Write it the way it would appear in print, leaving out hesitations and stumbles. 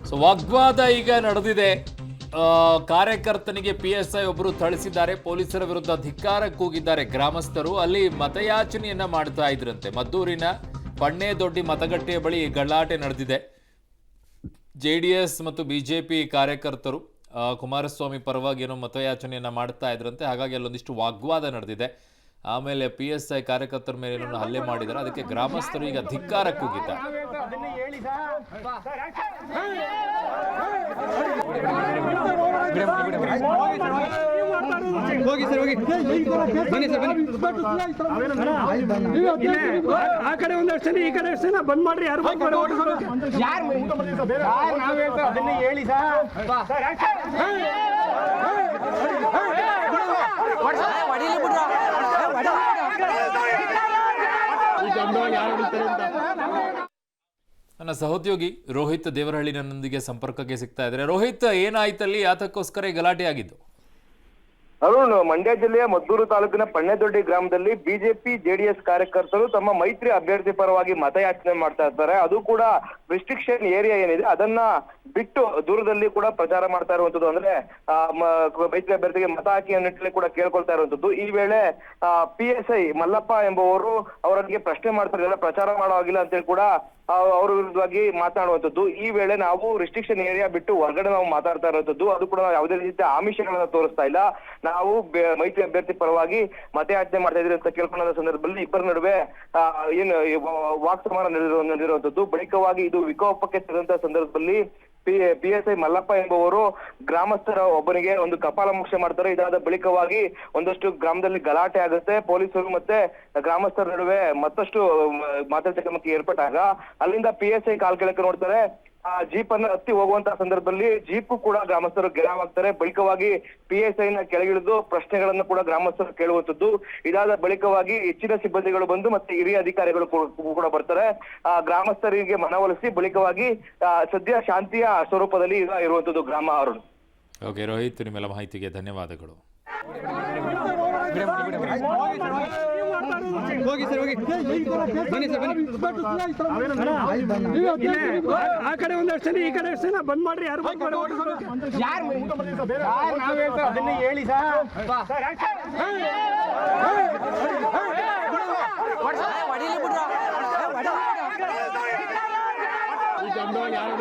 So ವಾಗ್ವಾದ ಈಗ ನಡೆದಿದೆ. ಕಾರ್ಯಕರ್ತನಿಗೆ PSI ಒಬ್ಬರು ಥಳಿಸಿದ್ದಾರೆ. ಪೊಲೀಸರ ವಿರುದ್ಧ ಧಿಕ್ಕಾರ ಕೂಗಿದ್ದಾರೆ ಗ್ರಾಮಸ್ಥರು. ಅಲ್ಲಿ ಮತಯಾಚನೆಯನ್ನ ಮಾಡ್ತಾ ಇದ್ರಂತೆ. ಮದ್ದೂರಿನ ಪಣ್ಣೇದೊಡ್ಡಿ ಮತಗಟ್ಟೆಯ ಬಳಿ ಗಲಾಟೆ ನಡೆದಿದೆ. JDS ಮತ್ತು BJP ಕಾರ್ಯಕರ್ತರು ಕುಮಾರಸ್ವಾಮಿ ಪರವಾಗಿ ಏನೋ ಮತಯಾಚನೆಯನ್ನ ಮಾಡ್ತಾ ಇದ್ರಂತೆ. ಹಾಗಾಗಿ ಅಲ್ಲೊಂದಿಷ್ಟು ವಾಗ್ವಾದ ನಡೆದಿದೆ. ಆಮೇಲೆ PSI ಕಾರ್ಯಕರ್ತರ ಮೇಲೆ ಏನೋ ಹಲ್ಲೆ ಮಾಡಿದ್ದಾರೆ. ಅದಕ್ಕೆ ಗ್ರಾಮಸ್ಥರು ಈಗ ಧಿಕ್ಕಾರ ಕೂಗಿದ್ದಾರೆ. ಹೋಗಿ ಸರ್, ಹೋಗಿ ಬನ್ನಿ ಸರ್, ಬನ್ನಿ. ಆ ಕಡೆ ಒಂದಷ್ಟು ಜನ, ಈ ಕಡೆ ಅಷ್ಟು ಜನ ಬಂದ್ ಮಾಡ್ರಿ. ಯಾರು ಅದನ್ನೇ ಹೇಳಿ ಸರ್. ನನ್ನ ಸಹೋದ್ಯೋಗಿ ರೋಹಿತ್ ದೇವರಹಳ್ಳಿ ನನ್ನೊಂದಿಗೆ ಸಂಪರ್ಕಕ್ಕೆ ಸಿಗ್ತಾ ಇದ್ದಾರೆ. ರೋಹಿತ್, ಏನಾಯ್ತಲ್ಲಿ? ಯಾತಕ್ಕೋಸ್ಕರ ಗಲಾಟೆ ಆಗಿದ್ದು? ಅರುಣ್, ಮಂಡ್ಯ ಜಿಲ್ಲೆಯ ಮದ್ದೂರು ತಾಲೂಕಿನ ಪಣ್ಣೇದೊಡ್ಡಿ ಗ್ರಾಮದಲ್ಲಿ ಬಿಜೆಪಿ JDS ಕಾರ್ಯಕರ್ತರು ತಮ್ಮ ಮೈತ್ರಿ ಅಭ್ಯರ್ಥಿ ಪರವಾಗಿ ಮತಯಾಚನೆ ಮಾಡ್ತಾ ಇರ್ತಾರೆ. ಅದು ಕೂಡ ರಿಸ್ಟ್ರಿಕ್ಷನ್ ಏರಿಯಾ ಏನಿದೆ ಅದನ್ನ ಬಿಟ್ಟು ದೂರದಲ್ಲಿ ಕೂಡ ಪ್ರಚಾರ ಮಾಡ್ತಾ ಇರುವಂತದ್ದು. ಅಂದ್ರೆ ಮೈತ್ರಿ ಅಭ್ಯರ್ಥಿಗೆ ಮತ ಹಾಕಿ ಅನ್ನಿಟ್ಟಲ್ಲಿ ಕೂಡ ಕೇಳ್ಕೊಳ್ತಾ ಇರುವಂತದ್ದು. ಈ ವೇಳೆ PSI ಮಲ್ಲಪ್ಪ ಎಂಬುವರು ಅವರಿಗೆ ಪ್ರಶ್ನೆ ಮಾಡ್ತಾ ಪ್ರಚಾರ ಮಾಡೋವಾಗಿಲ್ಲ ಅಂತೇಳಿ ಕೂಡ ಅವ್ರ ವಿರುದ್ಧವಾಗಿ ಮಾತನಾಡುವಂಥದ್ದು. ಈ ವೇಳೆ ನಾವು ರಿಸ್ಟ್ರಿಕ್ಷನ್ ಏರಿಯಾ ಬಿಟ್ಟು ಹೊರಗಡೆ ನಾವು ಮಾತಾಡ್ತಾ ಇರುವಂತದ್ದು. ಅದು ಕೂಡ ಯಾವುದೇ ರೀತಿಯ ಆಮಿಷಗಳನ್ನ ತೋರಿಸ್ತಾ ಇಲ್ಲ. ನಾವು ಮೈತ್ರಿ ಅಭ್ಯರ್ಥಿ ಪರವಾಗಿ ಮತಯಾಚನೆ ಮಾಡ್ತಾ ಇದ್ರಿ ಅಂತ ಕೇಳ್ಕೊಂಡ ಸಂದರ್ಭದಲ್ಲಿ ಇಬ್ಬರ ನಡುವೆ ಏನು ವಾಕ್ಸಮರ ನಡೆದಿರುವಂತದ್ದು. ಬಳಿಕವಾಗಿ ಇದು ವಿಕೋಪಕ್ಕೆ ತೆರೆದಂತ ಸಂದರ್ಭದಲ್ಲಿ PSI ಮಲ್ಲಪ್ಪ ಎಂಬುವರು ಗ್ರಾಮಸ್ಥರ ಒಬ್ಬನಿಗೆ ಒಂದು ಕಪಾಲ ಮೋಕ್ಷ ಮಾಡ್ತಾರೆ. ಇದಾದ ಬಳಿಕವಾಗಿ ಒಂದಷ್ಟು ಗ್ರಾಮದಲ್ಲಿ ಗಲಾಟೆ ಆಗುತ್ತೆ. ಪೊಲೀಸರು ಮತ್ತೆ ಗ್ರಾಮಸ್ಥರ ನಡುವೆ ಮತ್ತಷ್ಟು ಮಾತಾಡಕ್ಕೆ ಏರ್ಪಟ್ಟಾಗ ಅಲ್ಲಿಂದ PSI ಕಾಲ್ ಕೆಳಕ್ಕೆ ನೋಡ್ತಾರೆ. ಆ ಜೀಪ್ ಅನ್ನ ಹತ್ತಿ ಹೋಗುವಂತಹ ಸಂದರ್ಭದಲ್ಲಿ ಜೀಪ್ ಕೂಡ ಗ್ರಾಮಸ್ಥರು ಗೆರವಾಗ್ತಾರೆ. ಬಳಿಕವಾಗಿ PSI ನ ಕೆಳಗಿಳಿದು ಪ್ರಶ್ನೆಗಳನ್ನು ಕೂಡ ಗ್ರಾಮಸ್ಥರು ಕೇಳುವಂತದ್ದು. ಇದಾದ ಬಳಿಕವಾಗಿ ಹೆಚ್ಚಿನ ಸಿಬ್ಬಂದಿಗಳು ಬಂದು ಮತ್ತೆ ಹಿರಿಯ ಅಧಿಕಾರಿಗಳು ಕೂಡ ಬರ್ತಾರೆ. ಗ್ರಾಮಸ್ಥರಿಗೆ ಮನವೊಲಿಸಿ ಬಳಿಕವಾಗಿ ಸದ್ಯ ಶಾಂತಿಯ ಸ್ವರೂಪದಲ್ಲಿ ಈಗ ಇರುವಂತದ್ದು ಗ್ರಾಮ. ಅರುಣ್. ಓಕೆ ರೋಹಿತ್, ನಿಮ್ಮೆಲ್ಲ ಮಾಹಿತಿಗೆ ಧನ್ಯವಾದಗಳು. ಹೋಗಿ ಸರ್, ಹೋಗಿ ಬನ್ನಿ ಸರ್, ಬನ್ನಿ. ಆ ಕಡೆ ಒಂದಷ್ಟು ಜನ, ಈ ಕಡೆ ಅಷ್ಟು ಜನ ಬಂದ್ ಮಾಡ್ರಿ. ಯಾರು ಅದನ್ನೇ ಹೇಳಿ ಸರ್. ಯಾರು